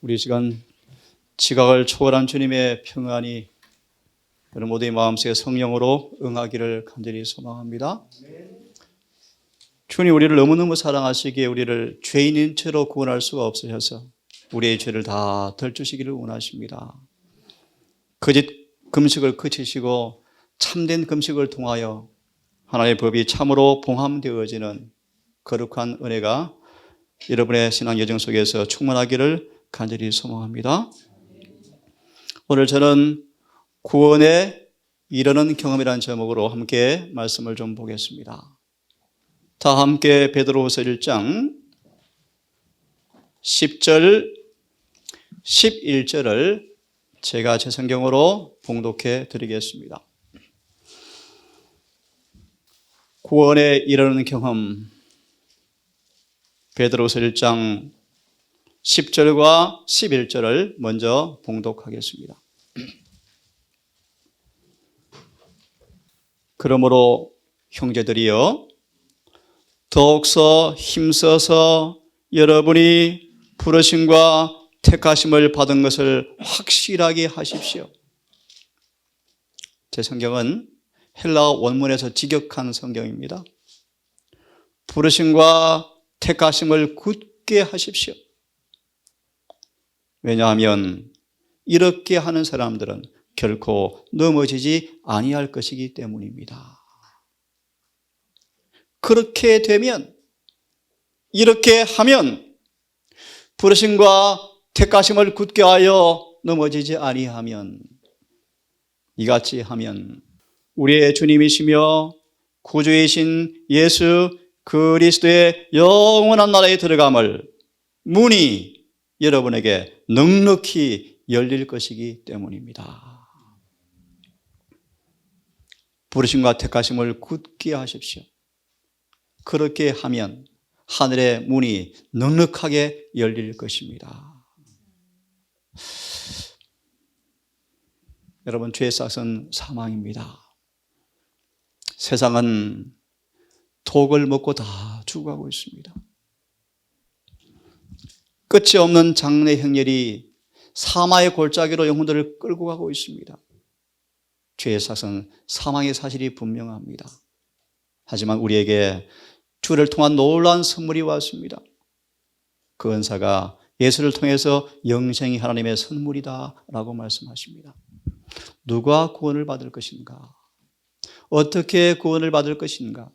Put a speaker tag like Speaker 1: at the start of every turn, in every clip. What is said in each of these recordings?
Speaker 1: 우리 시간 지각을 초월한 주님의 평안이 여러분 모두의 마음속에 성령으로 응하기를 간절히 소망합니다. 주님 우리를 너무너무 사랑하시기에 우리를 죄인인 채로 구원할 수가 없으셔서 우리의 죄를 다 덜주시기를 원하십니다. 거짓 금식을 그치시고 참된 금식을 통하여 하나님의 법이 참으로 봉함되어지는 거룩한 은혜가 여러분의 신앙 여정 속에서 충만하기를 간절히 소망합니다. 오늘 저는 구원에 이르는 경험이라는 제목으로 함께 말씀을 좀 보겠습니다. 다 함께 베드로후서 1장 10절 11절을 제가 제 성경으로 봉독해 드리겠습니다. 구원에 이르는 경험, 베드로후서 1장 10절과 11절을 먼저 봉독하겠습니다. 그러므로 형제들이여 더욱서 힘써서 여러분이 부르심과 택하심을 받은 것을 확실하게 하십시오. 제 성경은 헬라어 원문에서 직역한 성경입니다. 부르심과 택하심을 굳게 하십시오. 왜냐하면 이렇게 하는 사람들은 결코 넘어지지 아니할 것이기 때문입니다. 그렇게 되면, 이렇게 하면, 부르심과 택하심을 굳게 하여 넘어지지 아니하면, 이같이 하면 우리의 주님이시며 구주이신 예수 그리스도의 영원한 나라에 들어감을 문이 여러분에게 넉넉히 열릴 것이기 때문입니다. 부르심과 택하심을 굳게 하십시오. 그렇게 하면 하늘의 문이 넉넉하게 열릴 것입니다. 여러분, 죄의 싹은 사망입니다. 세상은 독을 먹고 다 죽어가고 있습니다. 끝이 없는 장래 행렬이 사마의 골짜기로 영혼들을 끌고 가고 있습니다. 죄의 삭은 사망의 사실이 분명합니다. 하지만 우리에게 주를 통한 놀라운 선물이 왔습니다. 그 은사가 예수를 통해서 영생이 하나님의 선물이다 라고 말씀하십니다. 누가 구원을 받을 것인가? 어떻게 구원을 받을 것인가?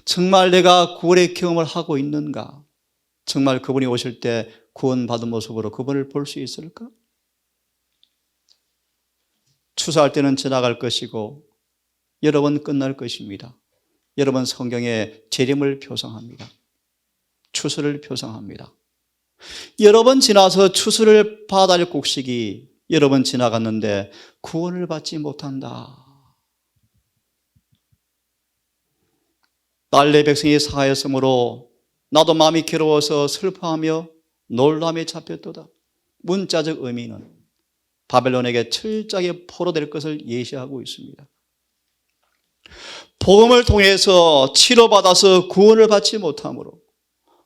Speaker 1: 정말 내가 구원의 경험을 하고 있는가? 정말 그분이 오실 때 구원받은 모습으로 그분을 볼 수 있을까? 추수할 때는 지나갈 것이고 여러 번 끝날 것입니다. 여러 번 성경에 재림을 표상합니다. 추수를 표상합니다. 여러 번 지나서 추수를 받아야 할 곡식이 여러 번 지나갔는데 구원을 받지 못한다. 날 내 백성이 사하였으므로 나도 마음이 괴로워서 슬퍼하며 놀람에 잡혔도다. 문자적 의미는 바벨론에게 철저하게 포로될 것을 예시하고 있습니다. 복음을 통해서 치료받아서 구원을 받지 못함으로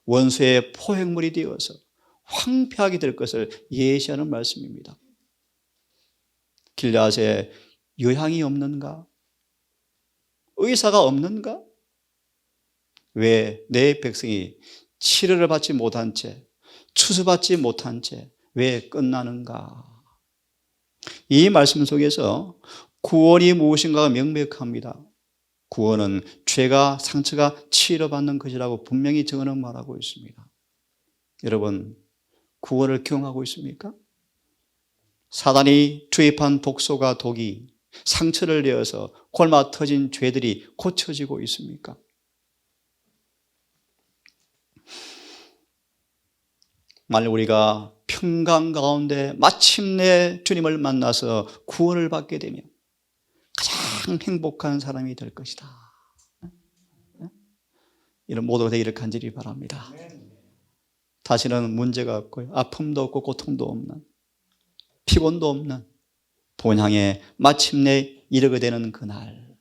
Speaker 1: 원수의 포획물이 되어서 황폐하게 될 것을 예시하는 말씀입니다. 길앗에 요향이 없는가? 의사가 없는가? 왜 내 백성이 치료를 받지 못한 채, 추수받지 못한 채 왜 끝나는가? 이 말씀 속에서 구원이 무엇인가가 명백합니다. 구원은 죄가, 상처가 치료받는 것이라고 분명히 증언은 말하고 있습니다. 여러분, 구원을 경험하고 있습니까? 사단이 주입한 독소가 독이 상처를 내어서 골마 터진 죄들이 고쳐지고 있습니까? 만일 우리가 평강 가운데 마침내 주님을 만나서 구원을 받게 되면 가장 행복한 사람이 될 것이다. 이런 모두가 되기를 간절히 바랍니다. 다시는 문제가 없고요, 아픔도 없고 고통도 없는, 피곤도 없는 본향에 마침내 이르게 되는 그날,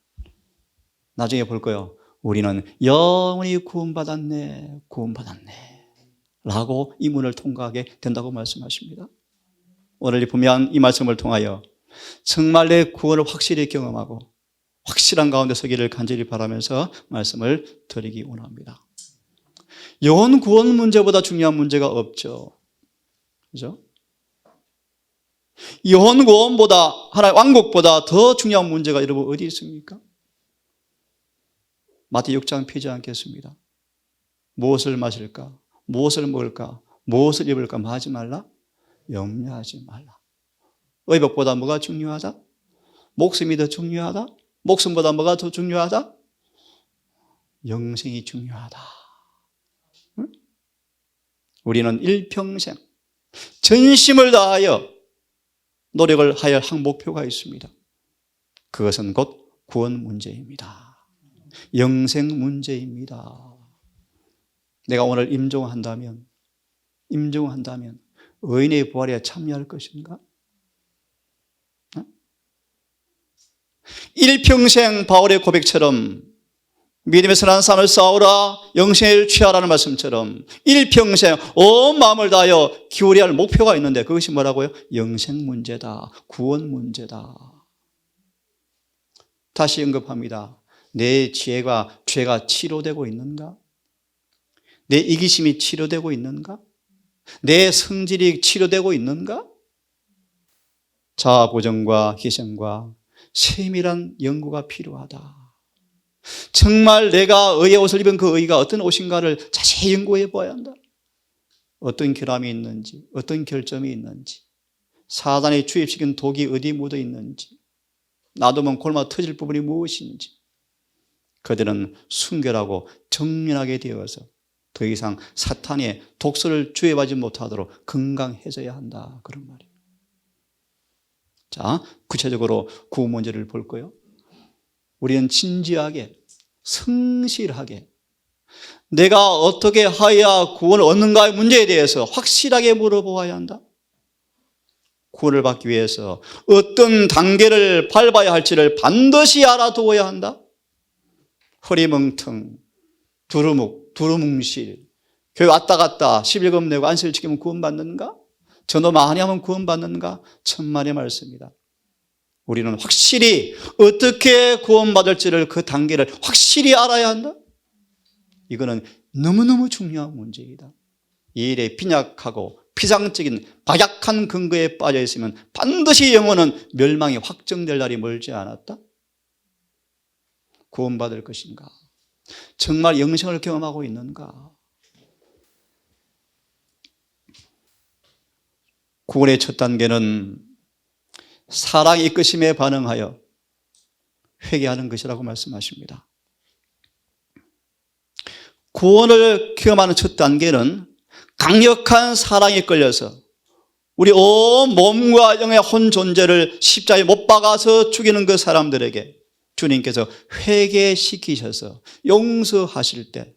Speaker 1: 나중에 볼 거예요. 우리는 영원히 구원받았네 라고 이 문을 통과하게 된다고 말씀하십니다. 오늘 보면 이 말씀을 통하여 정말 내 구원을 확실히 경험하고 확실한 가운데 서기를 간절히 바라면서 말씀을 드리기 원합니다. 영혼 구원 문제보다 중요한 문제가 없죠. 그죠? 영혼 구원보다, 하나의 왕국보다 더 중요한 문제가 여러분 어디 있습니까? 마태복음 6장 피지 않겠습니다. 무엇을 마실까? 무엇을 먹을까? 무엇을 입을까? 뭐 하지 말라? 염려하지 말라. 의복보다 뭐가 중요하다? 목숨이 더 중요하다? 목숨보다 뭐가 더 중요하다? 영생이 중요하다. 응? 우리는 일평생 전심을 다하여 노력을 하여야 할 목표가 있습니다. 그것은 곧 구원 문제입니다. 영생 문제입니다. 내가 오늘 임종한다면 의인의 부활에 참여할 것인가? 일평생 바울의 고백처럼 믿음의 선한 삶을 쌓으라 영생을 취하라는 말씀처럼 일평생 온 마음을 다하여 기울여야 할 목표가 있는데 그것이 뭐라고요? 영생 문제다. 구원 문제다. 다시 언급합니다. 내 죄가 치료되고 있는가? 내 이기심이 치료되고 있는가? 내 성질이 치료되고 있는가? 자아 보정과 희생과 세밀한 연구가 필요하다. 정말 내가 의의 옷을 입은 그 의가 어떤 옷인가를 자세히 연구해 봐야 한다. 어떤 결함이 있는지, 어떤 결점이 있는지, 사단이 주입시킨 독이 어디 묻어 있는지, 놔두면 골마 터질 부분이 무엇인지, 그들은 순결하고 정연하게 되어서 더 이상 사탄의 독소를 주입하지 못하도록 건강해져야 한다. 그런 말이에요. 자, 구체적으로 구원 문제를 볼 거예요. 우리는 진지하게, 성실하게 내가 어떻게 하여야 구원을 얻는가의 문제에 대해서 확실하게 물어보아야 한다. 구원을 받기 위해서 어떤 단계를 밟아야 할지를 반드시 알아두어야 한다. 허리멍텅, 두루뭉실, 교회 왔다 갔다 11금 내고 안식일 지키면 구원받는가? 전도 많이 하면 구원받는가? 천만의 말씀이다. 우리는 확실히 어떻게 구원받을지를 그 단계를 확실히 알아야 한다. 이거는 너무너무 중요한 문제이다. 이 일에 빈약하고 피상적인 박약한 근거에 빠져 있으면 반드시 영혼은 멸망이 확정될 날이 멀지 않았다. 구원받을 것인가? 정말 영생을 경험하고 있는가? 구원의 첫 단계는 사랑의 이끄심에 반응하여 회개하는 것이라고 말씀하십니다. 구원을 경험하는 첫 단계는 강력한 사랑에 끌려서 우리 온 몸과 영의 혼 존재를 십자가에 못 박아서 죽이는 그 사람들에게 주님께서 회개시키셔서 용서하실 때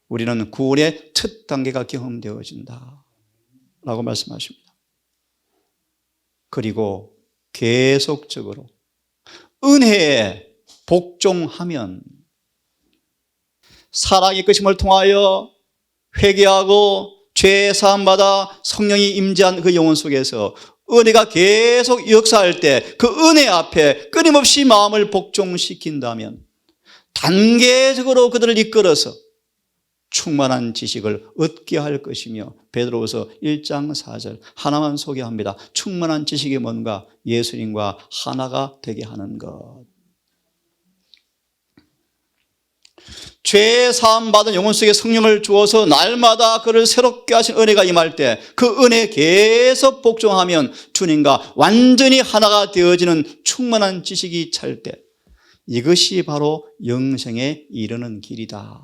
Speaker 1: 우리는 구원의 첫 단계가 경험되어진다 라고 말씀하십니다. 그리고 계속적으로 은혜에 복종하면 사랑의 이끄심을 통하여 회개하고 죄 사함받아 성령이 임재한 그 영혼 속에서 은혜가 계속 역사할 때 그 은혜 앞에 끊임없이 마음을 복종시킨다면 단계적으로 그들을 이끌어서 충만한 지식을 얻게 할 것이며 베드로후서 1장 4절 하나만 소개합니다. 충만한 지식이 뭔가? 예수님과 하나가 되게 하는 것. 죄 사함 받은 영혼 속에 성령을 주어서 날마다 그를 새롭게 하신 은혜가 임할 때 그 은혜에 계속 복종하면 주님과 완전히 하나가 되어지는 충만한 지식이 찰 때 이것이 바로 영생에 이르는 길이다.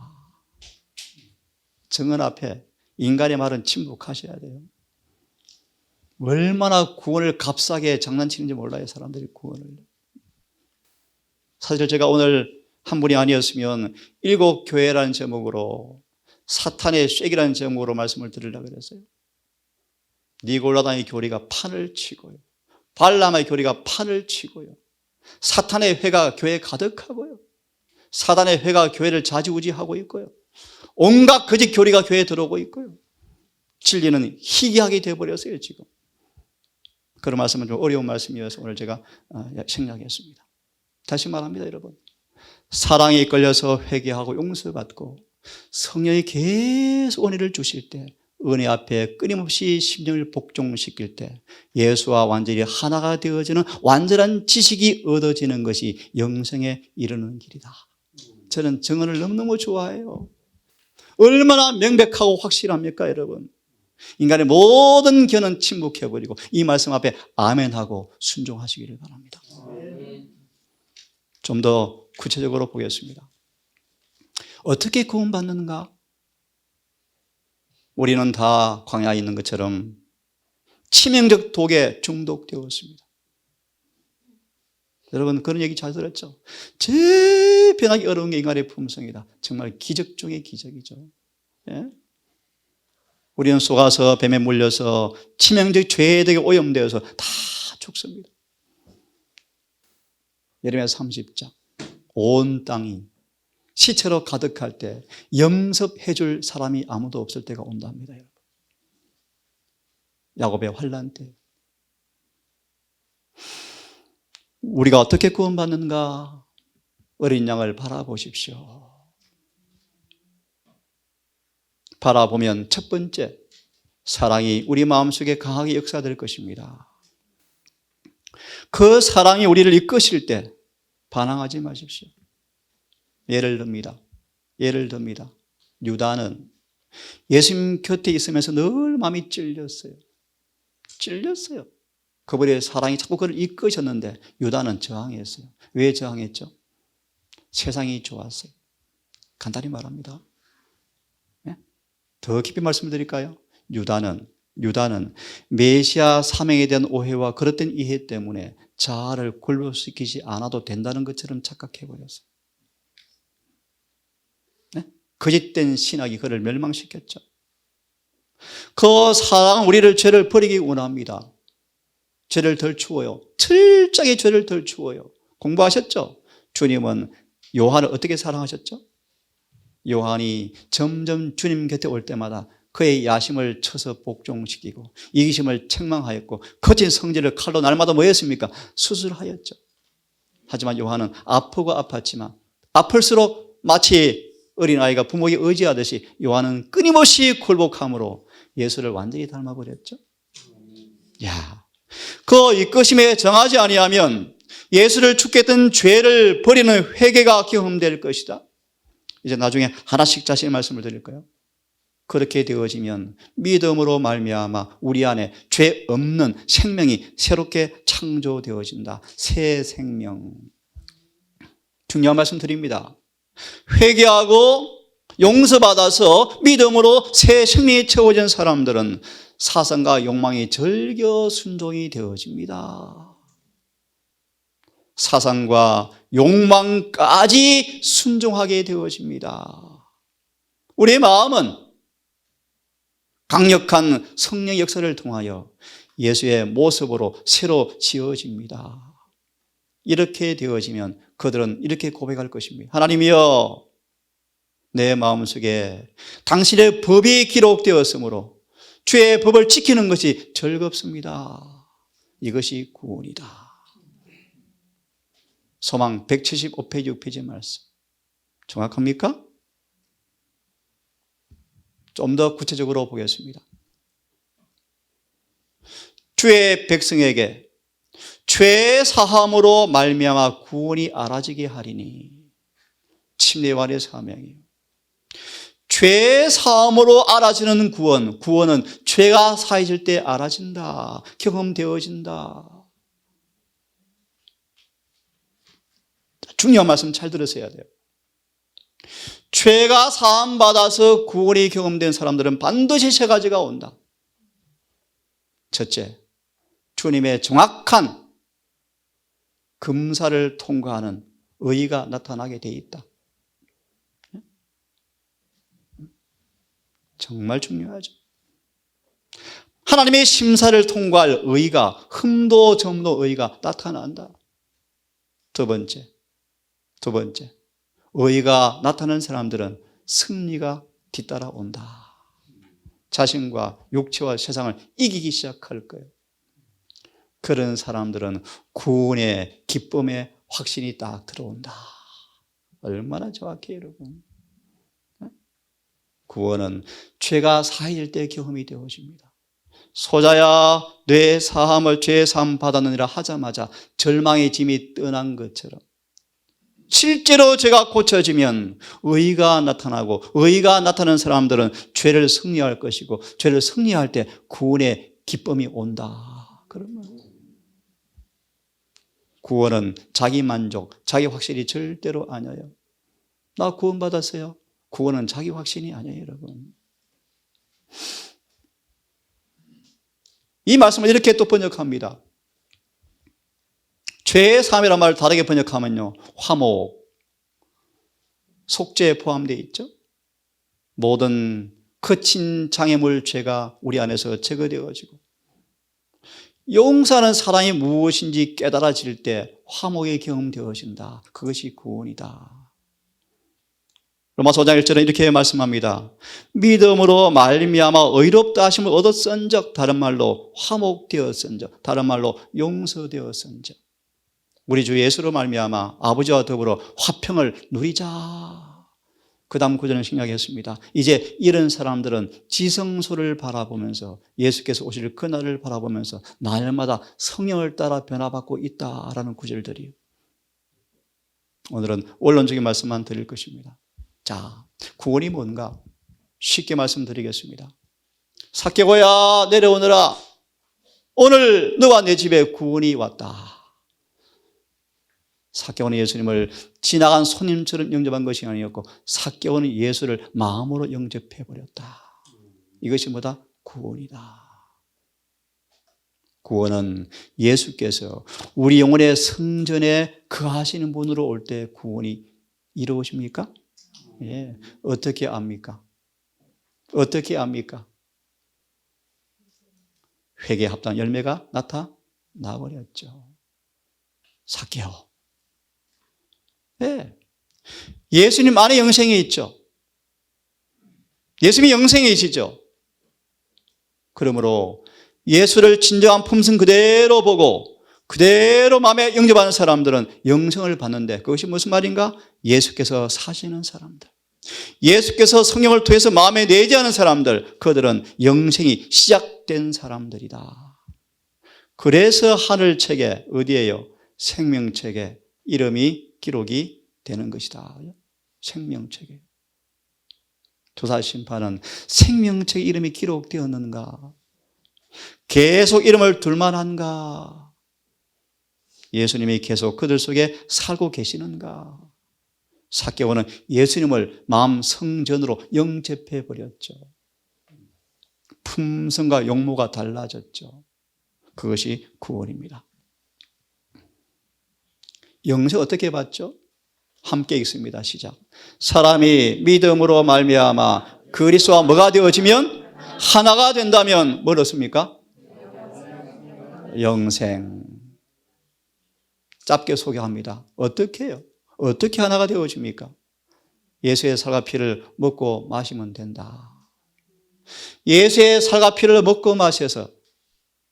Speaker 1: 정언 앞에 인간의 말은 침묵하셔야 돼요. 얼마나 구원을 값싸게 장난치는지 몰라요. 사람들이 구원을. 사실 제가 오늘 한 분이 아니었으면 7교회라는 제목으로 사탄의 쐐기라는 제목으로 말씀을 드리려고 그랬어요. 니골라당의 교리가 판을 치고요. 발람의 교리가 판을 치고요. 사탄의 회가 교회에 가득하고요. 사단의 회가 교회를 좌지우지하고 있고요. 온갖 거짓 교리가 교회에 들어오고 있고요. 진리는 희귀하게 되어버렸어요, 지금. 그런 말씀은 좀 어려운 말씀이어서 오늘 제가 생략했습니다. 다시 말합니다, 여러분. 사랑에 이끌려서 회개하고 용서받고 성령이 계속 은혜를 주실 때, 은혜 앞에 끊임없이 심령을 복종시킬 때 예수와 완전히 하나가 되어지는 완전한 지식이 얻어지는 것이 영생에 이르는 길이다. 저는 증언을 너무너무 좋아해요. 얼마나 명백하고 확실합니까, 여러분? 인간의 모든 견은 침묵해버리고 이 말씀 앞에 아멘하고 순종하시기를 바랍니다. 좀 더 구체적으로 보겠습니다. 어떻게 구원받는가? 우리는 다 광야에 있는 것처럼 치명적 독에 중독되었습니다. 여러분 그런 얘기 잘 들었죠? 제일 변하기 어려운 게 인간의 품성이다. 정말 기적 중의 기적이죠. 예? 우리는 속아서 뱀에 물려서 치명적 죄덕에 오염되어서 다 죽습니다. 예레미야 30장 온 땅이 시체로 가득할 때 영접해 줄 사람이 아무도 없을 때가 온답니다. 여러분. 야곱의 환난 때 우리가 어떻게 구원받는가? 어린 양을 바라보십시오. 바라보면 첫 번째 사랑이 우리 마음속에 강하게 역사될 것입니다. 그 사랑이 우리를 이끄실 때 반항하지 마십시오. 예를 듭니다. 유다는 예수님 곁에 있으면서 늘 마음이 찔렸어요. 그분의 사랑이 자꾸 그를 이끄셨는데 유다는 저항했어요. 왜 저항했죠? 세상이 좋았어요. 간단히 말합니다. 네? 더 깊이 말씀드릴까요? 유다는 메시아 사명에 대한 오해와 그릇된 이해 때문에 자아를 굴복시키지 않아도 된다는 것처럼 착각해버렸어요. 네? 거짓된 신학이 그를 멸망시켰죠. 그 사랑은 우리를 죄를 버리기 원합니다. 죄를 덜 추워요. 철저하게 죄를 덜 추워요. 공부하셨죠? 주님은 요한을 어떻게 사랑하셨죠? 요한이 점점 주님 곁에 올 때마다 그의 야심을 쳐서 복종시키고 이기심을 책망하였고 거친 성질을 칼로 날마다 뭐 했습니까? 수술하였죠. 하지만 요한은 아프고 아팠지만 아플수록 마치 어린아이가 부모에게 의지하듯이 요한은 끊임없이 굴복함으로 예수를 완전히 닮아버렸죠. 그 이끄심에 정하지 아니하면 예수를 죽게 했던 죄를 버리는 회개가 경험될 것이다. 이제 나중에 하나씩 자세히 말씀을 드릴까요? 그렇게 되어지면 믿음으로 말미암아 우리 안에 죄 없는 생명이 새롭게 창조되어진다. 새 생명. 중요한 말씀 드립니다. 회개하고 용서받아서 믿음으로 새 생명이 채워진 사람들은 사상과 욕망이 절겨 순종이 되어집니다. 사상과 욕망까지 순종하게 되어집니다. 우리의 마음은 강력한 성령의 역사를 통하여 예수의 모습으로 새로 지어집니다. 이렇게 되어지면 그들은 이렇게 고백할 것입니다. 하나님이여, 내 마음속에 당신의 법이 기록되었으므로 주의 법을 지키는 것이 즐겁습니다. 이것이 구원이다. 소망 175페이지 6페이지 말씀 정확합니까? 좀 더 구체적으로 보겠습니다. 주의 백성에게 죄 사함으로 말미암아 구원이 알아지게 하리니 침례요한의 사명이에요. 죄 사함으로 알아지는 구원은 죄가 사해질 때 알아진다, 경험되어진다. 중요한 말씀 잘 들으셔야 돼요. 죄가 사함받아서 구원이 경험된 사람들은 반드시 세 가지가 온다. 첫째, 주님의 정확한 금사를 통과하는 의의가 나타나게 돼 있다. 정말 중요하죠. 하나님의 심사를 통과할 의의가, 흠도 점도 의의가 나타난다. 두 번째, 의의가 나타나는 사람들은 승리가 뒤따라온다. 자신과 육체와 세상을 이기기 시작할 거예요. 그런 사람들은 구원의 기쁨의 확신이 딱 들어온다. 얼마나 정확해요, 여러분. 구원은 죄가 사해질 때 경험이 되어집니다. 소자야 뇌 사함을 죄 사함 받았느니라 하자마자 절망의 짐이 떠난 것처럼 실제로 죄가 고쳐지면 의가 나타나고, 의가 나타나는 사람들은 죄를 승리할 것이고, 죄를 승리할 때 구원의 기쁨이 온다. 그러면 구원은 자기 만족, 자기 확신이 절대로 아니에요. 나 구원 받았어요. 구원은 자기 확신이 아니에요, 여러분. 이 말씀을 이렇게 또 번역합니다. 죄의 사함이라는 말을 다르게 번역하면요, 화목, 속죄에 포함되어 있죠. 모든 거친 장애물 죄가 우리 안에서 제거되어지고, 용서하는 사랑이 무엇인지 깨달아질 때 화목이 경험되어진다. 그것이 구원이다. 로마서 5장 1절에 이렇게 말씀합니다. 믿음으로 말미암아 의롭다 하심을 얻었은즉, 다른 말로 화목되었은즉, 다른 말로 용서되었은즉, 우리 주 예수로 말미암아 아버지와 더불어 화평을 누리자. 그 다음 구절은 생략했습니다. 이제 이런 사람들은 지성소를 바라보면서, 예수께서 오실 그날을 바라보면서 날마다 성령을 따라 변화받고 있다라는 구절들이에요. 오늘은 원론적인 말씀만 드릴 것입니다. 자, 구원이 뭔가 쉽게 말씀드리겠습니다. 삭개오야 내려오너라. 오늘 너와 내 집에 구원이 왔다. 삭개오는 예수님을 지나간 손님처럼 영접한 것이 아니었고, 삭개오는 예수를 마음으로 영접해버렸다. 이것이 뭐다? 구원이다. 구원은 예수께서 우리 영혼의 성전에 거하시는 분으로 올 때 구원이 이루어집니까? 예. 어떻게 압니까? 어떻게 압니까? 회개에 합당한 열매가 나타나버렸죠. 삭개오. 네. 예수님 안에 영생이 있죠. 예수님이 영생이시죠. 그러므로 예수를 진정한 품성 그대로 보고 그대로 마음에 영접하는 사람들은 영생을 받는데, 그것이 무슨 말인가? 예수께서 사시는 사람들, 예수께서 성령을 통해서 마음에 내재하는 사람들, 그들은 영생이 시작된 사람들이다. 그래서 하늘책에, 어디에요? 생명책에 이름이 기록이 되는 것이다. 생명책에. 조사심판은 생명책에 이름이 기록되었는가? 계속 이름을 둘만한가? 예수님이 계속 그들 속에 살고 계시는가? 삭개오는 예수님을 마음 성전으로 영접해 버렸죠. 품성과 용모가 달라졌죠. 그것이 구원입니다. 영생 어떻게 받죠? 함께 읽습니다. 시작. 사람이 믿음으로 말미암아 그리스도와 뭐가 되어지면, 하나가 된다면 뭘 얻습니까? 영생. 짧게 소개합니다. 어떻게 해요? 어떻게 하나가 되어집니까? 예수의 살과 피를 먹고 마시면 된다. 예수의 살과 피를 먹고 마셔서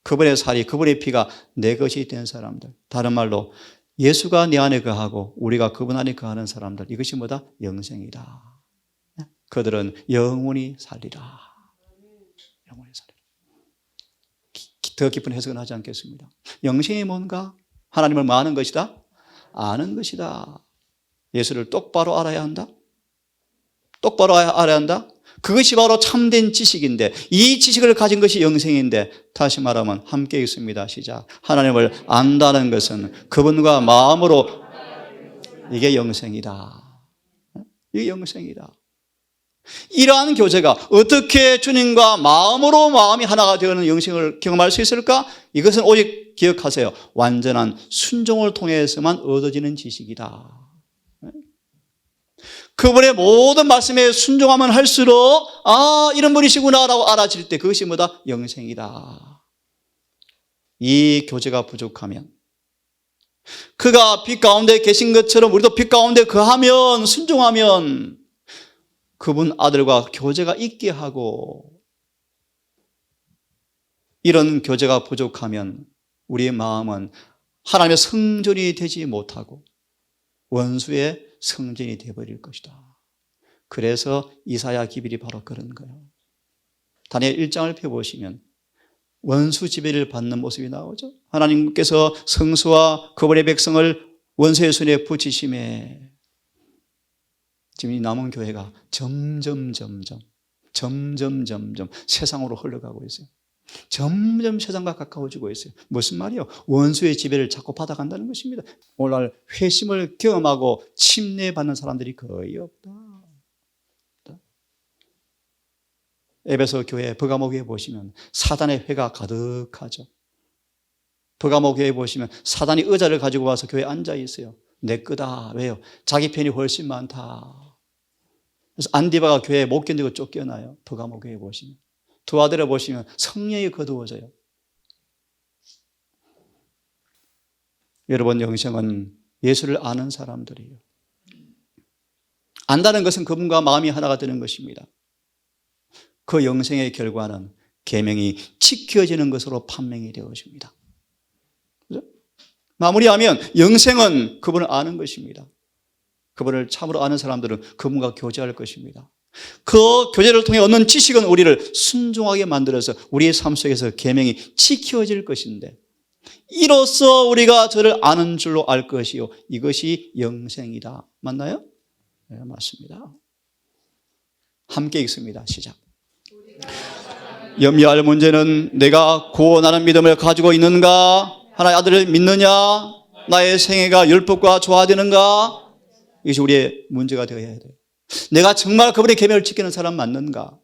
Speaker 1: 그분의 살이, 그분의 피가 내 것이 된 사람들, 다른 말로 예수가 내 안에 거하고 우리가 그분 안에 거하는 사람들, 이것이 뭐다? 영생이다. 그들은 영원히 살리라. 영원히 살리라. 더 깊은 해석은 하지 않겠습니다. 영생이 뭔가? 하나님을 뭐 아는 것이다? 아는 것이다. 예수를 똑바로 알아야 한다? 똑바로 알아야 한다? 그것이 바로 참된 지식인데, 이 지식을 가진 것이 영생인데, 다시 말하면 함께 읽습니다. 시작. 하나님을 안다는 것은 그분과 마음으로, 이게 영생이다. 이게 영생이다. 이러한 교제가 어떻게 주님과 마음으로 마음이 하나가 되는 영생을 경험할 수 있을까? 이것은 오직 기억하세요. 완전한 순종을 통해서만 얻어지는 지식이다. 그분의 모든 말씀에 순종하면 할수록, 아, 이런 분이시구나 라고 알아질 때 그것이 뭐다? 영생이다. 이 교제가 부족하면, 그가 빛 가운데 계신 것처럼 우리도 빛 가운데 거하면, 순종하면 그분 아들과 교제가 있게 하고, 이런 교제가 부족하면 우리의 마음은 하나님의 성전이 되지 못하고 원수의 성전이 되어버릴 것이다. 그래서 이사야 기별이 바로 그런 거예요. 다니엘 1장을 펴보시면 원수 지배를 받는 모습이 나오죠. 하나님께서 성수와 그분의 백성을 원수의 손에 붙이심에 지금 이 남은 교회가 점점 세상으로 흘러가고 있어요. 점점 세상과 가까워지고 있어요. 무슨 말이요? 원수의 지배를 자꾸 받아간다는 것입니다. 오늘날 회심을 경험하고 침례받는 사람들이 거의 없다. 에베소 교회 버가모 교회 보시면 사단의 회가 가득하죠. 버가모 교회 보시면 사단이 의자를 가지고 와서 교회에 앉아 있어요. 내 거다. 왜요? 자기 편이 훨씬 많다. 그래서 안디바가 교회에 못 견디고 쫓겨나요. 버가모 교회 보시면. 두 아들을 보시면 성령이 거두어져요. 여러분, 영생은 예수를 아는 사람들이에요. 안다는 것은 그분과 마음이 하나가 되는 것입니다. 그 영생의 결과는 계명이 지켜지는 것으로 판명이 되어집니다. 그렇죠? 마무리하면 영생은 그분을 아는 것입니다. 그분을 참으로 아는 사람들은 그분과 교제할 것입니다. 그 교제를 통해 얻는 지식은 우리를 순종하게 만들어서 우리의 삶 속에서 계명이 지켜질 것인데, 이로써 우리가 저를 아는 줄로 알 것이요, 이것이 영생이다. 맞나요? 네, 맞습니다. 함께 읽습니다. 시작. 염려할 문제는 내가 구원하는 믿음을 가지고 있는가? 하나의 아들을 믿느냐? 나의 생애가 율법과 조화되는가? 이것이 우리의 문제가 되어야 돼요. 내가 정말 그분의 계명을 지키는 사람 맞는가?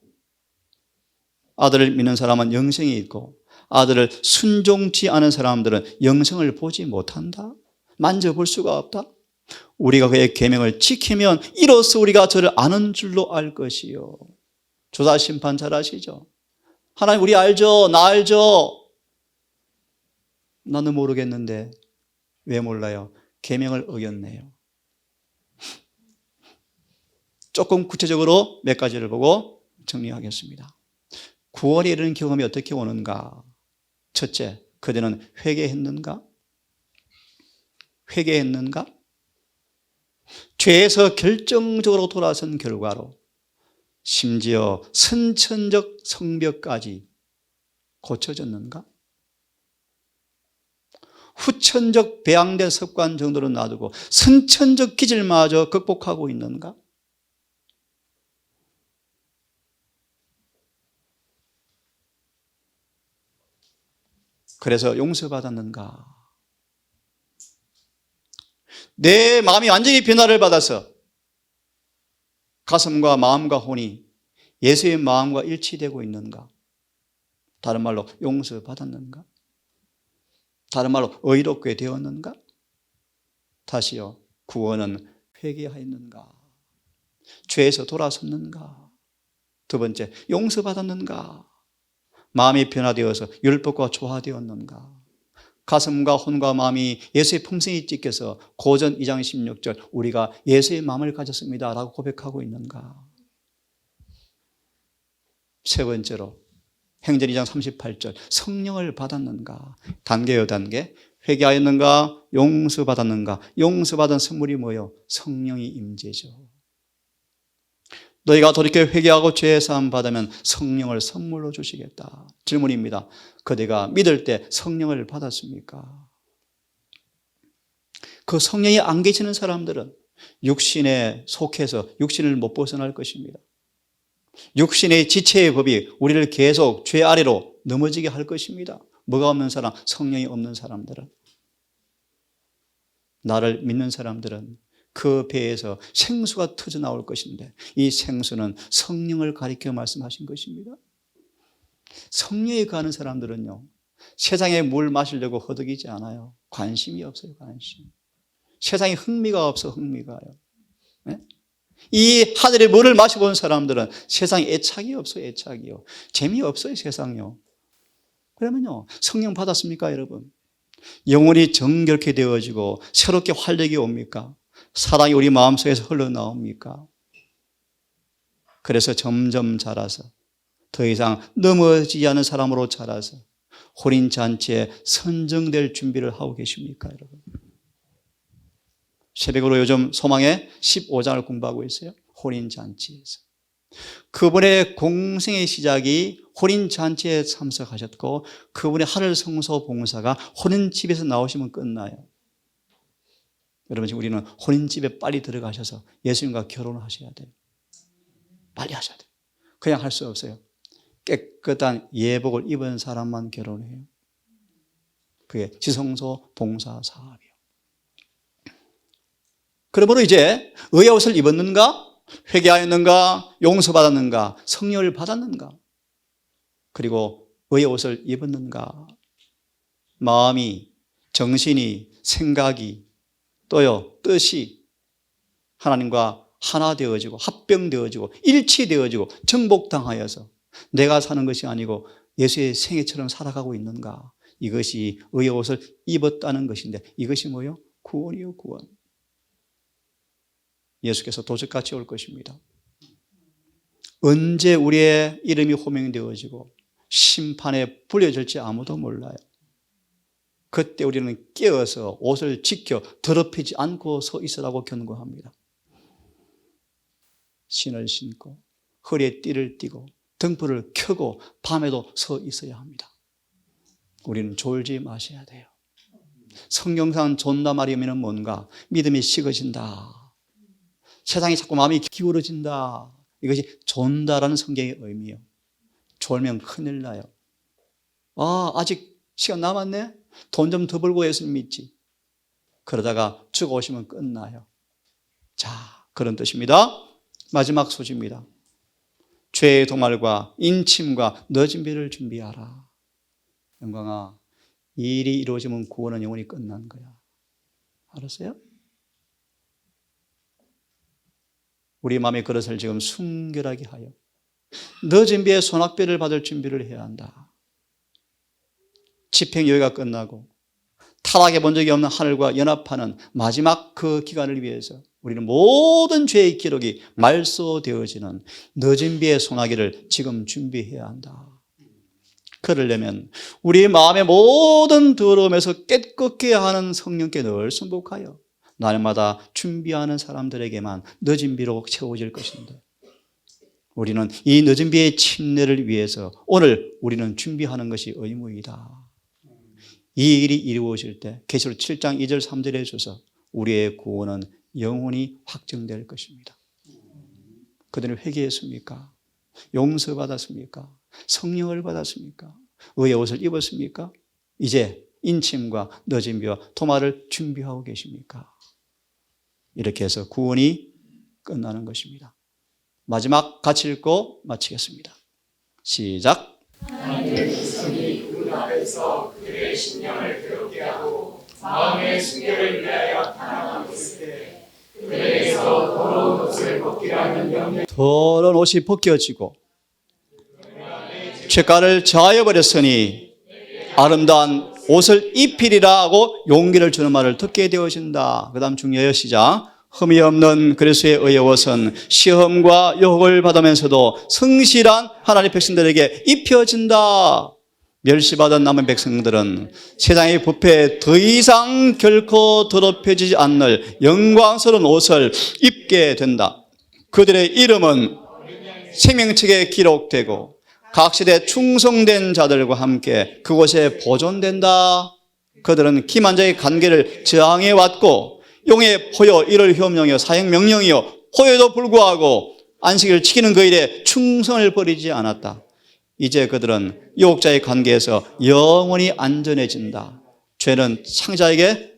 Speaker 1: 아들을 믿는 사람은 영생이 있고 아들을 순종치 않은 사람들은 영생을 보지 못한다. 만져볼 수가 없다. 우리가 그의 계명을 지키면 이로써 우리가 저를 아는 줄로 알 것이요. 조사 심판 잘 아시죠? 하나님 우리 알죠? 나 알죠? 나는 모르겠는데 왜 몰라요? 계명을 어겼네요. 조금 구체적으로 몇 가지를 보고 정리하겠습니다. 구원에 이르는 경험이 어떻게 오는가? 첫째, 그들은 회개했는가? 회개했는가? 죄에서 결정적으로 돌아선 결과로 심지어 선천적 성벽까지 고쳐졌는가? 후천적 배양된 습관 정도로 놔두고 선천적 기질마저 극복하고 있는가? 그래서 용서받았는가? 내 마음이 완전히 변화를 받아서 가슴과 마음과 혼이 예수의 마음과 일치되고 있는가? 다른 말로 용서받았는가? 다른 말로 의롭게 되었는가? 다시요, 구원은 회개하였는가? 죄에서 돌아섰는가? 두 번째, 용서받았는가? 마음이 변화되어서 율법과 조화되었는가? 가슴과 혼과 마음이 예수의 품성이 찢겨서 고전 2장 16절 우리가 예수의 마음을 가졌습니다 라고 고백하고 있는가? 세 번째로 행전 2장 38절 성령을 받았는가? 단계요 단계. 회개하였는가? 용서받았는가? 용서받은 선물이 뭐예요? 성령이 임재죠. 너희가 돌이켜 회개하고 죄의 사함 받으면 성령을 선물로 주시겠다. 질문입니다. 그대가 믿을 때 성령을 받았습니까? 그 성령이 안 계시는 사람들은 육신에 속해서 육신을 못 벗어날 것입니다. 육신의 지체의 법이 우리를 계속 죄 아래로 넘어지게 할 것입니다. 뭐가 없는 사람? 성령이 없는 사람들은. 나를 믿는 사람들은 그 배에서 생수가 터져 나올 것인데 이 생수는 성령을 가리켜 말씀하신 것입니다. 성령에 가는 사람들은요, 세상에 물 마시려고 허덕이지 않아요. 관심이 없어요. 관심. 세상에 흥미가 없어. 흥미가요. 네? 이 하늘의 물을 마셔본 사람들은 세상에 애착이 없어요. 애착이요. 재미없어요. 세상이요. 그러면요, 성령 받았습니까 여러분? 영혼이 정결케 되어지고 새롭게 활력이 옵니까? 사랑이 우리 마음속에서 흘러나옵니까? 그래서 점점 자라서 더 이상 넘어지지 않은 사람으로 자라서 혼인잔치에 선정될 준비를 하고 계십니까, 여러분? 새벽으로 요즘 소망의 15장을 공부하고 있어요. 혼인잔치에서. 그분의 공생의 시작이 혼인잔치에 참석하셨고, 그분의 하늘 성소 봉사가 혼인집에서 나오시면 끝나요. 여러분, 지금 우리는 혼인집에 빨리 들어가셔서 예수님과 결혼을 하셔야 돼요. 빨리 하셔야 돼요. 그냥 할 수 없어요. 깨끗한 예복을 입은 사람만 결혼해요. 그게 지성소 봉사 사업이에요. 그러므로 이제 의의 옷을 입었는가? 회개하였는가? 용서받았는가? 성령을 받았는가? 그리고 의의 옷을 입었는가? 마음이, 정신이, 생각이, 또요, 뜻이 하나님과 하나 되어지고 합병되어지고 일치되어지고 정복당하여서 내가 사는 것이 아니고 예수의 생애처럼 살아가고 있는가? 이것이 의의 옷을 입었다는 것인데, 이것이 뭐요? 구원이요, 구원. 예수께서 도적같이 올 것입니다. 언제 우리의 이름이 호명되어지고 심판에 불려질지 아무도 몰라요. 그때 우리는 깨어서 옷을 지켜 더럽히지 않고 서 있으라고 경고합니다. 신을 신고 허리에 띠를 띠고 등불을 켜고 밤에도 서 있어야 합니다. 우리는 졸지 마셔야 돼요. 성경상 존다 말이면 뭔가? 믿음이 식어진다, 세상이 자꾸 마음이 기울어진다, 이것이 존다라는 성경의 의미예요. 졸면 큰일 나요. 아직 시간 남았네? 돈 좀 더 벌고 예수님 믿지. 그러다가 죽어오시면 끝나요. 자, 그런 뜻입니다. 마지막 소지입니다. 죄의 도말과 인침과 늦은 비를 준비하라. 영광아, 이 일이 이루어지면 구원은 영원히 끝난 거야. 알았어요? 우리 마음의 그릇을 지금 순결하게 하여 늦은 비에 소낙비를 받을 준비를 해야 한다. 집행유예가 끝나고 타락해 본 적이 없는 하늘과 연합하는 마지막 그 기간을 위해서 우리는 모든 죄의 기록이 말소되어지는 늦은 비의 소나기를 지금 준비해야 한다. 그러려면 우리 마음의 모든 더러움에서 깨끗게 하는 성령께 늘 순복하여 날마다 준비하는 사람들에게만 늦은 비로 채워질 것인데, 우리는 이 늦은 비의 침례를 위해서 오늘 우리는 준비하는 것이 의무이다. 이 일이 이루어질 때 계시록 7장 2절 3절에 주셔서 우리의 구원은 영원히 확정될 것입니다. 그들은 회개했습니까? 용서받았습니까? 성령을 받았습니까? 의의 옷을 입었습니까? 이제 인침과 늦은 비와 도마를 준비하고 계십니까? 이렇게 해서 구원이 끝나는 것입니다. 마지막 같이 읽고 마치겠습니다. 시작.
Speaker 2: 하나님의 백성이 그 앞에서 그들의 심령을 괴롭게 하고 마음의 순결을 위하여 탄압하고 있을 때 그들에게서 더러운 옷을 벗기라는 명령.
Speaker 1: 더러운 옷이 벗겨지고 죄가를 저하여버렸으니 아름다운 옷을 입히리라 하고 용기를 주는 말을 듣게 되어진다. 그 다음 중요해요. 시작. 흠이 없는 그리스도의 의의 옷은 시험과 유혹을 받으면서도 성실한 하나님의 백성들에게 입혀진다. 멸시받은 남은 백성들은 세상의 부패에 더 이상 결코 더럽혀지지 않을 영광스러운 옷을 입게 된다. 그들의 이름은 생명책에 기록되고 각 시대에 충성된 자들과 함께 그곳에 보존된다. 그들은 기만자의 관계를 저항해 왔고 용의 포효, 일월 효명이요 사형 명령이요 포효에도 불구하고 안식일을 지키는 그 일에 충성을 버리지 않았다. 이제 그들은 유혹자의 관계에서 영원히 안전해진다. 죄는 창자에게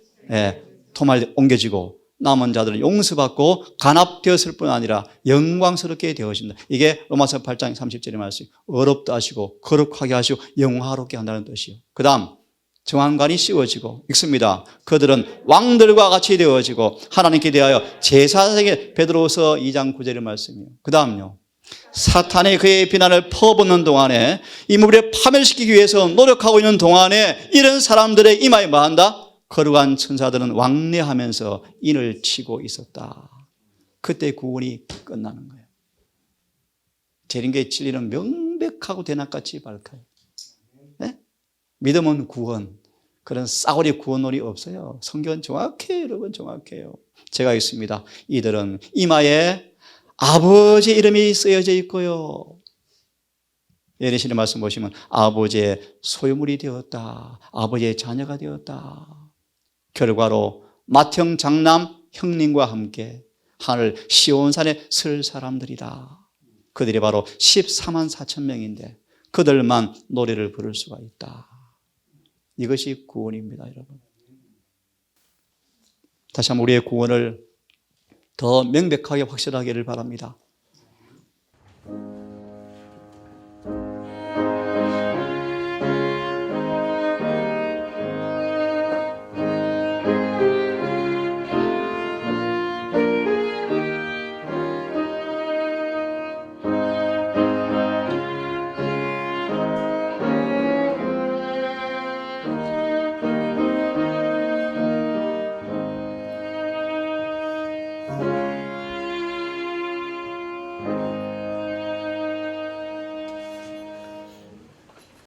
Speaker 1: 도말 옮겨지고 남은 자들은 용서받고 간합되었을 뿐 아니라 영광스럽게 되어진다. 이게 로마서 8장 30절의 말씀. 어렵다 하시고 거룩하게 하시고 영화롭게 한다는 뜻이요. 그 다음 정한관이 씌워지고 읽습니다. 그들은 왕들과 같이 되어지고 하나님께 대하여 제사장의 베드로서 2장 9절의 말씀이요. 그 다음요. 사탄이 그의 비난을 퍼붓는 동안에 이 무리를 파멸시키기 위해서 노력하고 있는 동안에 이런 사람들의 이마에 뭐한다? 거룩한 천사들은 왕래하면서 인을 치고 있었다. 그때 구원이 끝나는 거예요. 재림교의 진리는 명백하고 대낮같이 밝아요. 네? 믿음은 구원. 그런 싸구려 구원론이 없어요. 성경은 정확해요, 여러분, 정확해요. 제가 있습니다. 이들은 이마에 아버지 이름이 쓰여져 있고요. 예레시의 말씀 보시면 아버지의 소유물이 되었다. 아버지의 자녀가 되었다. 결과로 맏형 장남 형님과 함께 하늘 시온산에 설 사람들이다. 그들이 바로 14만 4천 명인데 그들만 노래를 부를 수가 있다. 이것이 구원입니다, 여러분. 다시 한번 우리의 구원을 더 명백하게 확실하기를 바랍니다.